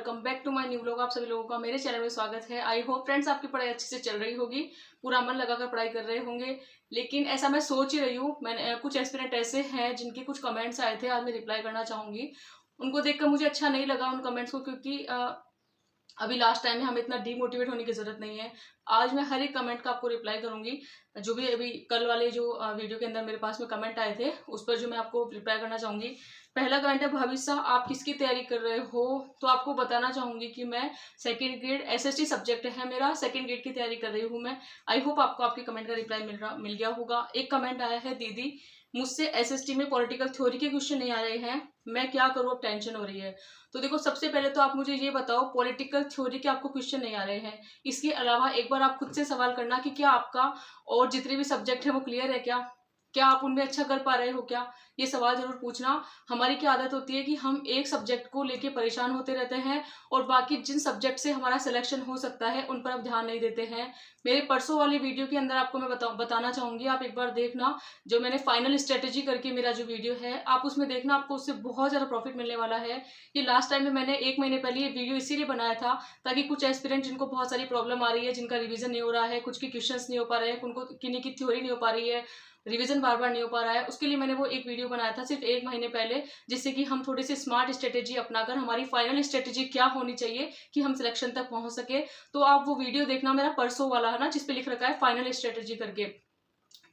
Welcome back to my new vlog. आप सभी लोगों का मेरे चैनल में स्वागत है। आई होप फ्रेंड्स आपकी पढ़ाई अच्छे से चल रही होगी, पूरा मन लगाकर पढ़ाई कर रहे होंगे। लेकिन ऐसा मैं सोच ही रही हूँ, मैंने कुछ एस्पिरेंट ऐसे हैं जिनके कुछ कमेंट्स आए थे, आज मैं रिप्लाई करना चाहूंगी। उनको देखकर मुझे अच्छा नहीं लगा उन कमेंट्स को, क्योंकि अभी लास्ट टाइम में हमें इतना डीमोटिवेट होने की जरूरत नहीं है। आज मैं हर एक कमेंट का आपको रिप्लाई करूंगी। जो भी अभी कल वाले जो वीडियो के अंदर मेरे पास में कमेंट आए थे, उस पर जो मैं आपको रिप्लाई करना चाहूंगी। पहला कमेंट है, भविष्य आप किसकी तैयारी कर रहे हो? तो आपको बताना चाहूंगी कि मैं सेकंड ग्रेड एसएसटी सब्जेक्ट है मेरा, सेकंड ग्रेड की तैयारी कर रही हूँ मैं। आई होप आपको आपके कमेंट का रिप्लाई मिल गया होगा। एक कमेंट आया है, दीदी मुझसे एसएसटी में पॉलिटिकल थ्योरी के क्वेश्चन नहीं आ रहे हैं, मैं क्या करूँ, अब टेंशन हो रही है। तो देखो, सबसे पहले तो आप मुझे ये बताओ, पॉलिटिकल थ्योरी के आपको क्वेश्चन नहीं आ रहे हैं, इसके अलावा एक बार आप खुद से सवाल करना कि क्या आपका और जितने भी सब्जेक्ट है वो क्लियर है, क्या आप उनमें अच्छा कर पा रहे हो क्या? ये सवाल जरूर पूछना। हमारी क्या आदत होती है कि हम एक सब्जेक्ट को लेके परेशान होते रहते हैं और बाकी जिन सब्जेक्ट से हमारा सिलेक्शन हो सकता है उन पर आप ध्यान नहीं देते हैं। मेरे परसों वाली वीडियो के अंदर आपको मैं बताना चाहूंगी, आप एक बार देखना, जो मैंने फाइनल स्ट्रेटेजी करके मेरा जो वीडियो है, आप उसमें देखना, आपको उससे बहुत ज्यादा प्रॉफिट मिलने वाला है। ये लास्ट टाइम में मैंने 1 महीने पहले ये वीडियो इसीलिए बनाया था ताकि कुछ एस्पिरेंट जिनको बहुत सारी प्रॉब्लम आ रही है, जिनका रिविजन नहीं हो रहा है, कुछ के क्वेश्चंस नहीं हो पा रहे हैं, उनको किन्हीं की थ्योरी नहीं हो पा रही है, रिवीजन बार बार नहीं हो पा रहा है, उसके लिए मैंने वो एक वीडियो बनाया था सिर्फ 1 महीने पहले, जिससे कि हम थोड़ी सी स्मार्ट स्ट्रेटेजी अपनाकर हमारी फाइनल स्ट्रेटेजी क्या होनी चाहिए कि हम सिलेक्शन तक पहुंच सके। तो आप वो वीडियो देखना, मेरा परसों वाला है ना, जिसपे लिख रखा है फाइनल स्ट्रेटेजी करके।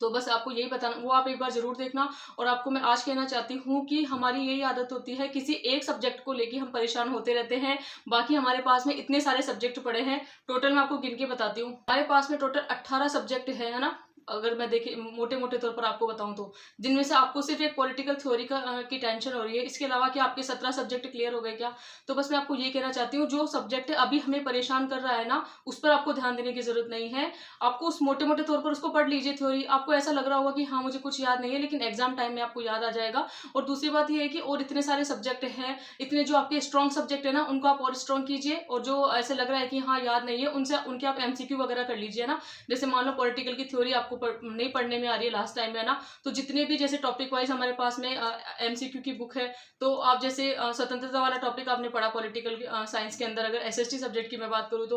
तो बस आपको यही बताना, वो आप एक बार जरूर देखना। और आपको मैं आज कहना चाहती हूँ कि हमारी यही आदत होती है, किसी एक सब्जेक्ट को लेके हम परेशान होते रहते हैं, बाकी हमारे पास में इतने सारे सब्जेक्ट पड़े हैं। टोटल मैं आपको गिन के बताती हूँ, हमारे पास में टोटल 18 सब्जेक्ट है ना, अगर मैं देखे मोटे मोटे तौर पर आपको बताऊं तो, जिनमें से आपको सिर्फ एक पॉलिटिकल थ्योरी की टेंशन हो रही है। इसके अलावा क्या आपके 17 सब्जेक्ट क्लियर हो गए क्या? तो बस मैं आपको ये कहना चाहती हूँ, जो सब्जेक्ट अभी हमें परेशान कर रहा है ना, उस पर आपको ध्यान देने की जरूरत नहीं है। आपको उस मोटे मोटे तौर पर उसको पढ़ लीजिए थ्योरी, आपको ऐसा लग रहा होगा कि हाँ मुझे कुछ याद नहीं है, लेकिन एग्जाम टाइम में आपको याद आ जाएगा। और दूसरी बात यह है कि और इतने सारे सब्जेक्ट हैं, इतने जो आपके स्ट्रॉन्ग सब्जेक्ट है ना, उनको आप और स्ट्रॉन्ग कीजिए। और जो ऐसे लग रहा है कि हाँ याद नहीं है, उनके आप एमसीक्यू वगैरह कर लीजिए ना। जैसे मान लो पॉलिटिकल की थ्योरी आपको नहीं पढ़ने में आ रही है लास्ट टाइम में ना, तो जितने भी जैसे टॉपिक वाइज हमारे पास में एमसीक्यू की बुक है, तो आप जैसे स्वतंत्रता वाला टॉपिक आपने पढ़ा पॉलिटिकल साइंस के अंदर, अगर एसएसटी सब्जेक्ट की मैं बात करूँ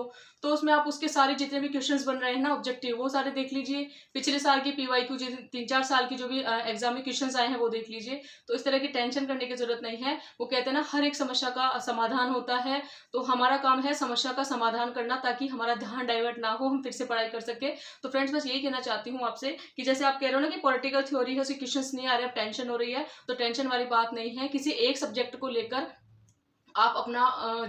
तो उसमें आप उसके सारे जितने भी क्वेश्चंस बन रहे हैं ना ऑब्जेक्टिव, वो सारे देख लीजिए। पिछले साल की पीवाईक्यू 3-4 साल की जो भी एग्जाम में क्वेश्चंस आए हैं वो देख लीजिए। तो इस तरह की टेंशन करने की जरूरत नहीं है। वो कहते हैं ना, हर एक समस्या का समाधान होता है, तो हमारा काम है समस्या का समाधान करना, ताकि हमारा ध्यान डाइवर्ट ना हो, हम फिर से पढ़ाई कर सके। तो फ्रेंड्स, बस यही कहना चाहती हूँ आपसे कि जैसे आप कह रहे हो ना कि पॉलिटिकल थ्योरी है, उसके क्वेश्चंस नहीं आ रहे, टेंशन हो रही है, तो टेंशन वाली बात नहीं है। किसी एक सब्जेक्ट को लेकर आप अपना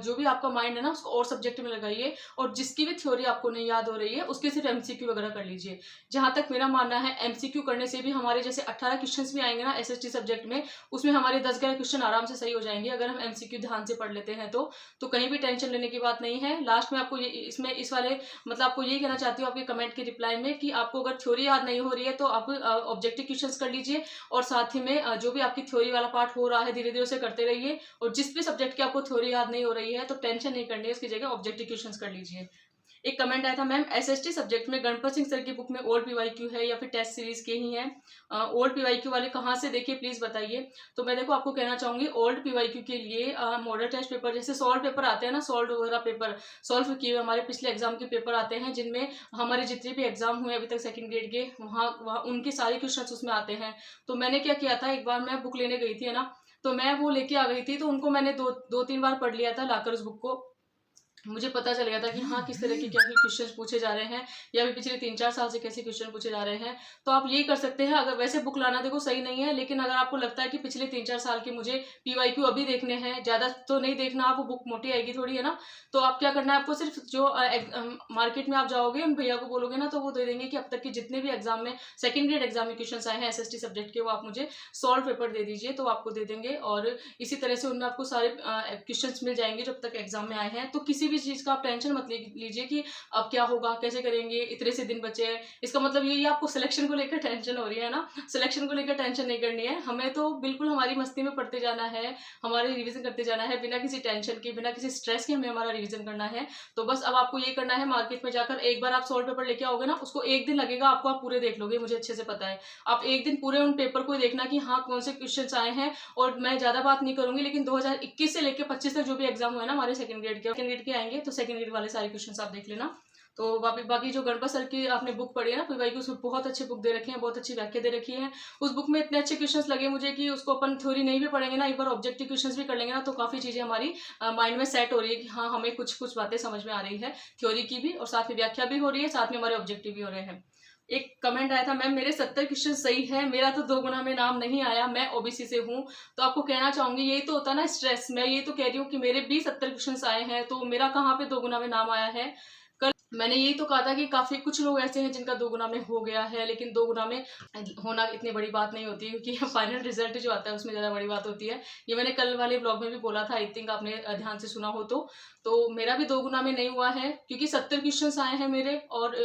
जो भी आपका माइंड है ना, उसको और सब्जेक्ट में लगाइए, और जिसकी भी थ्योरी आपको नहीं याद हो रही है उसके सिर्फ एमसीक्यू वगैरह कर लीजिए। जहां तक मेरा मानना है, एमसीक्यू करने से भी हमारे जैसे 18 क्वेश्चंस भी आएंगे ना एसएसटी सब्जेक्ट में, उसमें हमारे 10-11 क्वेश्चन आराम से सही हो जाएंगे अगर हम एमसीक्यू ध्यान से पढ़ लेते हैं। तो कहीं भी टेंशन लेने की बात नहीं है। लास्ट में आपको इसमें इस वाले मतलब आपको यही कहना चाहती हूँ आपके कमेंट के रिप्लाई में, कि आपको अगर थ्योरी याद नहीं हो रही है तो आप ऑब्जेक्टिव क्वेश्चन कर लीजिए, और साथ ही में जो भी आपकी थ्योरी वाला पार्ट हो रहा है धीरे धीरे उसे करते रहिए। और जिस भी सब्जेक्ट की आपको थ्योरी याद नहीं हो रही है तो टेंशन नहीं करनी है, उसकी जगह ऑब्जेक्टिव क्वेश्चंस कर लीजिए। एक कमेंट आया था, मैम एसएसटी सब्जेक्ट में गणपत सिंह सर की बुक में ओल्ड पीवाईक्यू है या फिर टेस्ट सीरीज के ही हैं? ओल्ड पीवाईक्यू वाले कहाँ से देखिए प्लीज बताइए। तो मैं देखो आपको कहना चाहूंगी, ओल्ड पीवाईक्यू के लिए मॉडल टेस्ट पेपर, जैसे सॉल्व पेपर आते हैं ना, सॉल्व वगैरह पेपर सॉल्व किए हुए हमारे पिछले एग्जाम के पेपर आते हैं, जिनमें हमारे जितने भी एग्जाम हुए अभी तक सेकंड ग्रेड के, वहाँ उनके सारे क्वेश्चन उसमें आते हैं। तो मैंने क्या किया था, एक बार मैं बुक लेने गई थी है ना, तो मैं वो लेके आ गई थी, तो उनको मैंने 2-3 बार पढ़ लिया था लाकर उस बुक को। मुझे पता चल गया था कि हाँ किस तरह के क्या क्वेश्चन पूछे जा रहे हैं, या फिर पिछले 3-4 साल से कैसे क्वेश्चन पूछे जा रहे हैं। तो आप ये कर सकते हैं। अगर वैसे बुक लाना देखो सही नहीं है, लेकिन अगर आपको लगता है कि पिछले 3-4 साल के मुझे पीवाईक्यू अभी देखने हैं, ज्यादा तो नहीं देखना, आप वो बुक मोटी आएगी थोड़ी है ना, तो आप क्या करना है, आपको सिर्फ जो मार्केट में आप जाओगे उन भैया को बोलोगे ना, तो वो दे देंगे कि अब तक के जितने भी एग्जाम में सेकंड ग्रेड एग्जाम में क्वेश्चन आए हैं एसएसटी सब्जेक्ट के, वो आप मुझे सॉल्व पेपर दे दीजिए, तो आपको दे देंगे। और इसी तरह से उनमें आपको सारे क्वेश्चन मिल जाएंगे जो अब तक एग्जाम में आए हैं। तो किसी भी चीज़ का आप टेंशन मत लीजिए कि अब क्या होगा, कैसे करेंगे, इतने से दिन बचे हैं। इसका मतलब ये आपको सिलेक्शन को लेकर टेंशन हो रही है ना, सिलेक्शन को लेकर टेंशन नहीं करनी है। हमें तो बिल्कुल हमारी मस्ती में पढ़ते जाना है, हमारे रिवीजन करते जाना है, बिना किसी टेंशन के, बिना किसी स्ट्रेस के हमें हमारा रिवीजन करना है। तो बस अब आपको ये करना है, मार्केट में जाकर एक बार आप सॉल्व पेपर लेके आओगे ना, उसको 1 दिन लगेगा आपको, आप पूरे देख लोगे, मुझे अच्छे से पता है। आप 1 दिन पूरे उन पेपर को देखना कि हाँ, कौन से क्वेश्चंस आए हैं। और मैं ज़्यादा बात नहीं करूँगी, लेकिन 2021 से लेके 25 तक जो भी एग्जाम हुए ना हमारे सेकंड ग्रेड के आएंगे, तो सेकंड ग्रेड वाले सारे क्वेश्चंस आप देख लेना। तो बाकी जो गणपत सर की आपने बुक पढ़ी है ना पीवाई की, उसमें बहुत अच्छे बुक दे रखे हैं, बहुत अच्छी व्याख्या दे रखी है। उस बुक में इतने अच्छे क्वेश्चंस लगे मुझे कि उसको अपन थ्योरी नहीं भी पढ़ेंगे ना, एक बार ऑब्जेक्टिव क्वेश्चंस भी कर लेंगे ना, तो काफ़ी चीज़ें हमारी माइंड में सेट हो रही है कि हाँ, हमें कुछ कुछ बातें समझ में आ रही है, थ्योरी की भी, और साथ में व्याख्या भी हो रही है, साथ में हमारे ऑब्जेक्टिव भी हो रहे हैं। एक कमेंट आया था, मैम मेरे 70 क्वेश्चन सही है, मेरा तो 2 गुना में नाम नहीं आया, मैं ओबीसी से हूँ। तो आपको कहना चाहूंगी, यही तो होता है ना स्ट्रेस। मैं ये तो कह रही हूँ कि मेरे भी 70 क्वेश्चन आए हैं, तो मेरा कहाँ पे 2 गुना में नाम आया है। मैंने यही तो कहा था कि काफी कुछ लोग ऐसे हैं जिनका 2 गुना में हो गया है, लेकिन 2 गुना में होना इतनी बड़ी बात नहीं होती, क्योंकि फाइनल रिजल्ट जो आता है उसमें ज्यादा बड़ी बात होती है। ये मैंने कल वाले ब्लॉग में भी बोला था, आई थिंक आपने ध्यान से सुना हो तो मेरा भी 2 गुना में नहीं हुआ है, क्योंकि 70 क्वेश्चन आए हैं मेरे, और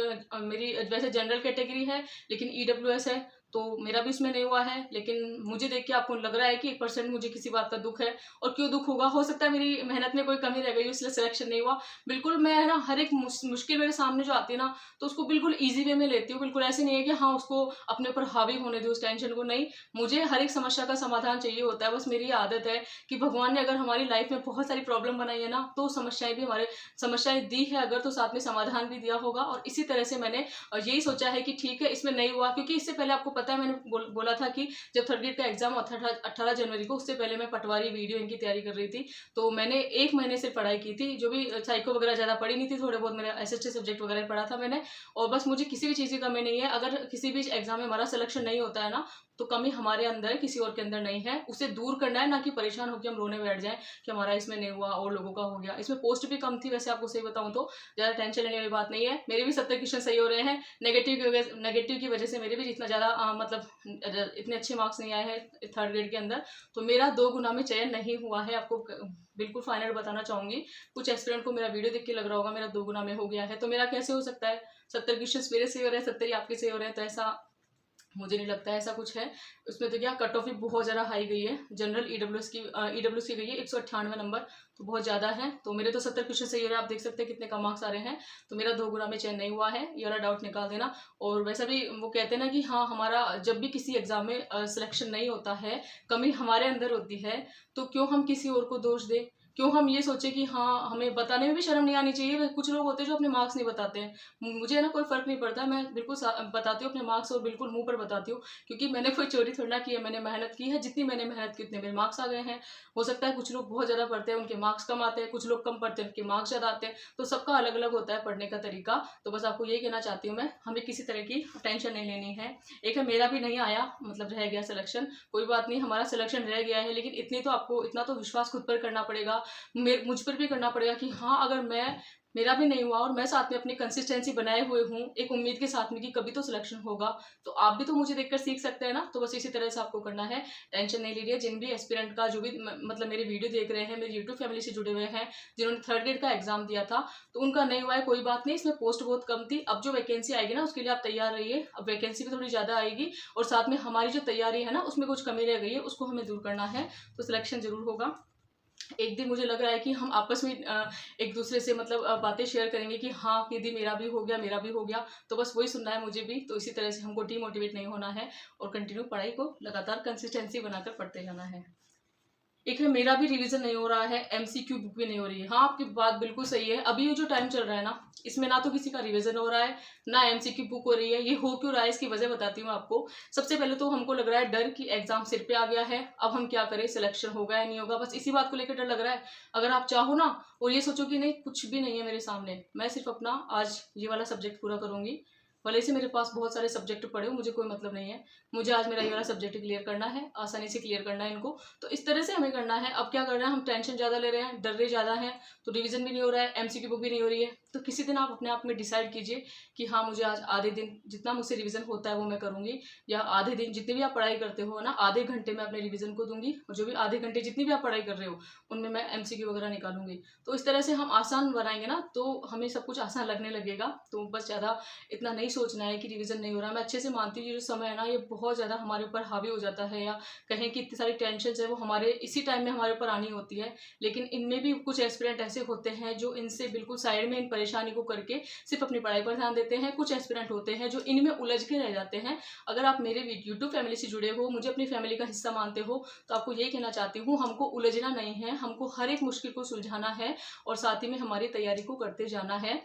मेरी वैसे जनरल कैटेगरी है लेकिन ईडब्ल्यूएस है, तो मेरा भी इसमें नहीं हुआ है। लेकिन मुझे देख के आपको लग रहा है कि 1% मुझे किसी बात का दुख है, और क्यों दुख होगा, हो सकता है मेरी मेहनत में कोई कमी रह गई इसलिए सिलेक्शन नहीं हुआ। बिल्कुल मैं ना हर एक मुश्किल मेरे सामने जो आती है ना, तो उसको बिल्कुल ईजी वे में लेती हूँ। बिल्कुल ऐसे नहीं है कि हाँ उसको अपने ऊपर हावी होने दो उस टेंशन को, नहीं, मुझे हर एक समस्या का समाधान चाहिए होता है। बस मेरी आदत है कि भगवान ने अगर हमारी लाइफ में बहुत सारी प्रॉब्लम बनाई है ना, तो समस्याएं भी हमारे समस्याएं दी है अगर, तो साथ में समाधान भी दिया होगा। और इसी तरह से मैंने यही सोचा है कि ठीक है इसमें नहीं हुआ, क्योंकि इससे पहले आपको पता है मैंने बोला था कि जब थर्ड ग्रेड का एग्जाम हुआ था 18 जनवरी को, उससे पहले मैं पटवारी वीडियो इनकी तैयारी कर रही थी। तो मैंने 1 महीने से पढ़ाई की थी, जो भी साइको वगैरह ज़्यादा पढ़ी नहीं थी, थोड़े बहुत मेरे एसएसटी सब्जेक्ट वगैरह पढ़ा था मैंने। और बस मुझे किसी भी चीज़ की कमी नहीं है। अगर किसी भी एग्जाम में हमारा सिलेक्शन नहीं होता है ना, तो कमी हमारे अंदर है, किसी और के अंदर नहीं है। उसे दूर करना है, ना कि परेशान होकर हम रोने बैठ जाएं कि हमारा इसमें नहीं हुआ और लोगों का हो गया। इसमें पोस्ट भी कम थी वैसे, आपको सही बताऊं तो ज़्यादा टेंशन लेने वाली बात नहीं है। मेरे भी 70 क्वेश्चन सही हो रहे हैं, नेगेटिव की वजह से मेरे भी इतना ज़्यादा मतलब इतने अच्छे मार्क्स नहीं आए हैं थर्ड ग्रेड के अंदर। तो मेरा 2 गुना में चयन नहीं हुआ है, आपको बिल्कुल फाइनल बताना चाहूंगी। कुछ एस्पिरेंट को मेरा वीडियो देख के लग रहा होगा मेरा 2 गुना में हो गया है, तो मेरा कैसे हो सकता है? 70 क्वेश्चन मेरे से हो रहे हैं, 70 ही आपके से हो रहे हैं, तो ऐसा मुझे नहीं लगता है ऐसा कुछ है। उसमें तो क्या कट ऑफ भी बहुत ज़्यादा हाई गई है। जनरल ईडब्ल्यूएस की गई है 198 नंबर, तो बहुत ज़्यादा है। तो मेरे तो 70 क्वेश्चन सही हो रहे हैं, आप देख सकते हैं कितने कम मार्क्स आ रहे हैं। तो मेरा 2 गुना में चयन नहीं हुआ है, ये वाला डाउट निकाल देना। और वैसा भी वो कहते हैं ना कि हाँ, हमारा जब भी किसी एग्जाम में सिलेक्शन नहीं होता है, कमी हमारे अंदर होती है, तो क्यों हम किसी और को दोष दें? क्यों हम ये सोचे कि हाँ, हमें बताने में भी शर्म नहीं आनी चाहिए। कुछ लोग होते हैं जो अपने मार्क्स नहीं बताते हैं, मुझे ना कोई फर्क नहीं पड़ता, मैं बिल्कुल बताती हूँ अपने मार्क्स, और बिल्कुल मुंह पर बताती हूँ, क्योंकि मैंने कोई चोरी थोड़ी ना की है। मैंने मेहनत की है, जितनी मैंने मेहनत की उतने मेरे मार्क्स आ गए हैं। हो सकता है कुछ लोग बहुत ज़्यादा पढ़ते हैं, उनके मार्क्स कम आते हैं, कुछ लोग कम पढ़ते हैं, उनके मार्क्स ज़्यादा आते हैं। तो सबका अलग अलग होता है पढ़ने का तरीका। तो बस आपको यही कहना चाहती हूँ मैं, हमें किसी तरह की टेंशन नहीं लेनी है। एक है मेरा भी नहीं आया, मतलब रह गया सिलेक्शन, कोई बात नहीं, हमारा सिलेक्शन रह गया है, लेकिन इतना तो विश्वास खुद पर करना पड़ेगा, मुझ पर भी करना पड़ेगा कि हाँ, अगर मेरा भी नहीं हुआ और मैं साथ में अपनी कंसिस्टेंसी बनाए हुए हूँ एक उम्मीद के साथ में कि कभी तो सिलेक्शन होगा, तो आप भी तो मुझे देखकर सीख सकते हैं ना। तो बस इसी तरह से आपको करना है, टेंशन नहीं लीजिए। जिन भी एस्पिरेंट का जो भी मतलब मेरे वीडियो देख रहे हैं, मेरी यूट्यूब फैमिली से जुड़े हुए हैं, जिन्होंने थर्ड ग्रेड का एग्जाम दिया था, तो उनका नहीं हुआ है, कोई बात नहीं। इसमें पोस्ट बहुत कम थी, अब जो वैकेंसी आएगी ना उसके लिए आप तैयार रहिए। अब वैकेंसी भी थोड़ी ज़्यादा आएगी, और साथ में हमारी जो तैयारी है ना उसमें कुछ कमी रह गई है, उसको हमें दूर करना है, तो सिलेक्शन जरूर होगा। एक दिन मुझे लग रहा है कि हम आपस में एक दूसरे से मतलब बातें शेयर करेंगे कि हाँ दीदी मेरा भी हो गया, मेरा भी हो गया। तो बस वही सुनना है मुझे भी। तो इसी तरह से हमको डीमोटिवेट नहीं होना है, और कंटिन्यू पढ़ाई को लगातार कंसिस्टेंसी बनाकर पढ़ते जाना है। एक है मेरा भी रिवीजन नहीं हो रहा है, एमसीक्यू बुक भी नहीं हो रही है। हाँ, आपकी बात बिल्कुल सही है। अभी ये जो टाइम चल रहा है ना, इसमें ना तो किसी का रिवीजन हो रहा है, ना एमसीक्यू बुक हो रही है। ये हो क्यों रहा है, इसकी वजह बताती हूँ आपको। सबसे पहले तो हमको लग रहा है डर कि एग्जाम सिर पे आ गया है, अब हम क्या करें, सिलेक्शन होगा या नहीं होगा, बस इसी बात को लेकर डर लग रहा है। अगर आप चाहो ना और ये सोचो कि नहीं कुछ भी नहीं है मेरे सामने, मैं सिर्फ अपना आज ये वाला सब्जेक्ट पूरा करूंगी, भले से मेरे पास बहुत सारे सब्जेक्ट पढ़े हो, मुझे कोई मतलब नहीं है। मुझे आज मेरा ये वाला सब्जेक्ट क्लियर करना है, आसानी से क्लियर करना है इनको। तो इस तरह से हमें करना है। अब क्या करना है, हम टेंशन ज़्यादा ले रहे हैं, डर रहे ज़्यादा हैं, तो रिवीजन भी नहीं हो रहा है, एमसीक्यू बुक भी नहीं हो रही है। तो किसी दिन आप अपने आप में डिसाइड कीजिए कि हाँ, मुझे आज आधे दिन जितना मुझसे रिवीजन होता है वो मैं करूँगी, या आधे दिन जितनी भी आप पढ़ाई करते हो ना, आधे घंटे मैं अपने रिवीजन को दूंगी, और जो भी आधे घंटे जितनी भी आप पढ़ाई कर रहे हो उनमें मैं एमसीक्यू वगैरह निकालूंगी। तो इस तरह से हम आसान बनाएंगे ना, तो हमें सब कुछ आसान लगने लगेगा। तो बस ज़्यादा इतना नहीं सोचना है कि रिवीजन नहीं हो रहा। मैं अच्छे से मानती हूँ, जो समय है ना, ये बहुत ज़्यादा हमारे ऊपर हावी हो जाता है, या कहें कि इतनी सारी टेंशन है वो हमारे इसी टाइम में हमारे ऊपर आनी होती है। लेकिन इनमें भी कुछ एस्पिरेंट ऐसे होते हैं जो इनसे बिल्कुल साइड में इन परेशानी को करके सिर्फ अपनी पढ़ाई पर ध्यान देते हैं। कुछ एस्पिरेंट होते हैं जो इनमें उलझ के रह जाते हैं। अगर आप मेरे यूट्यूब फैमिली से जुड़े हो, मुझे अपनी फैमिली का हिस्सा मानते हो, तो आपको ये कहना चाहती हूँ, हमको उलझना नहीं है, हमको हर एक मुश्किल को सुलझाना है, और साथ ही में हमारी तैयारी को करते जाना है।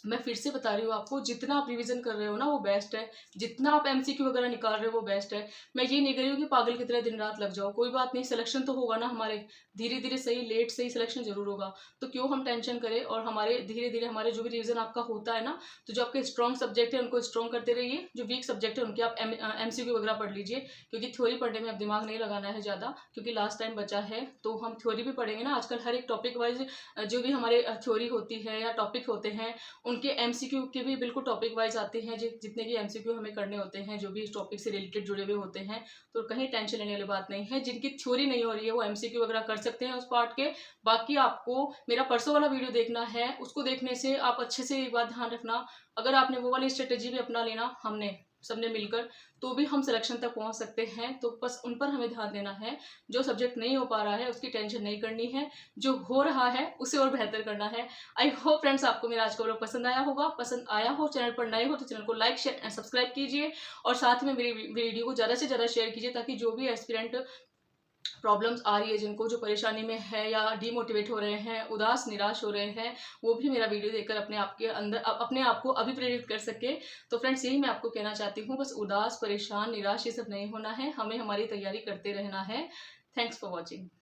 मैं फिर से बता रही हूँ आपको, जितना आप रिवीजन कर रहे हो ना वो बेस्ट है, जितना आप एमसीक्यू वगैरह निकाल रहे हो वो बेस्ट है। मैं ये नहीं कह रही हूँ कि पागल की तरह दिन रात लग जाओ, कोई बात नहीं, सिलेक्शन तो होगा ना हमारे, धीरे धीरे सही, लेट सही सिलेक्शन जरूर होगा। तो क्यों हम टेंशन करें, और हमारे धीरे धीरे हमारे जो भी रिवीजन आपका होता है ना, तो जो आपके स्ट्रॉन्ग सब्जेक्ट है उनको स्ट्रॉन्ग करते रहिए, जो वीक सब्जेक्ट है उनके आप एमसीक्यू वगैरह पढ़ लीजिए। क्योंकि थ्योरी पढ़ने में अब दिमाग नहीं लगाना है ज़्यादा, क्योंकि लास्ट टाइम बचा है। तो हम थ्योरी भी पढ़ेंगे ना, आजकल हर एक टॉपिक वाइज जो भी हमारे थ्योरी होती है या टॉपिक होते हैं, उनके एमसीक्यू के भी बिल्कुल टॉपिक वाइज आते हैं, जितने भी एमसीक्यू हमें करने होते हैं, जो भी इस टॉपिक से रिलेटेड जुड़े हुए होते हैं। तो कहीं टेंशन लेने वाली बात नहीं है। जिनकी थ्योरी नहीं हो रही है वो एमसीक्यू वगैरह कर सकते हैं उस पार्ट के। बाकी आपको मेरा परसों वाला वीडियो देखना है, उसको देखने से आप अच्छे से एक बात ध्यान रखना, अगर आपने वो वाली स्ट्रेटेजी भी अपना लेना, हमने सबने मिलकर, तो भी हम सिलेक्शन तक पहुंच सकते हैं। तो बस उन पर हमें ध्यान देना है। जो सब्जेक्ट नहीं हो पा रहा है उसकी टेंशन नहीं करनी है, जो हो रहा है उसे और बेहतर करना है। आई होप फ्रेंड्स आपको मेरा आज का व्लॉग पसंद आया होगा। पसंद आया हो, चैनल पर नए हो तो चैनल को लाइक शेयर एंड सब्सक्राइब कीजिए, और साथ में मेरी वीडियो को ज़्यादा से ज़्यादा शेयर कीजिए, ताकि जो भी एस्पिरेंट प्रॉब्लम्स आ रही है, जिनको जो परेशानी में है, या डीमोटिवेट हो रहे हैं, उदास निराश हो रहे हैं, वो भी मेरा वीडियो देखकर अपने आप के अंदर अपने आप को अभिप्रेरित कर सके। तो फ्रेंड्स यही मैं आपको कहना चाहती हूँ, बस उदास, परेशान, निराश ये सब नहीं होना है, हमें हमारी तैयारी करते रहना है। Thanks for watching.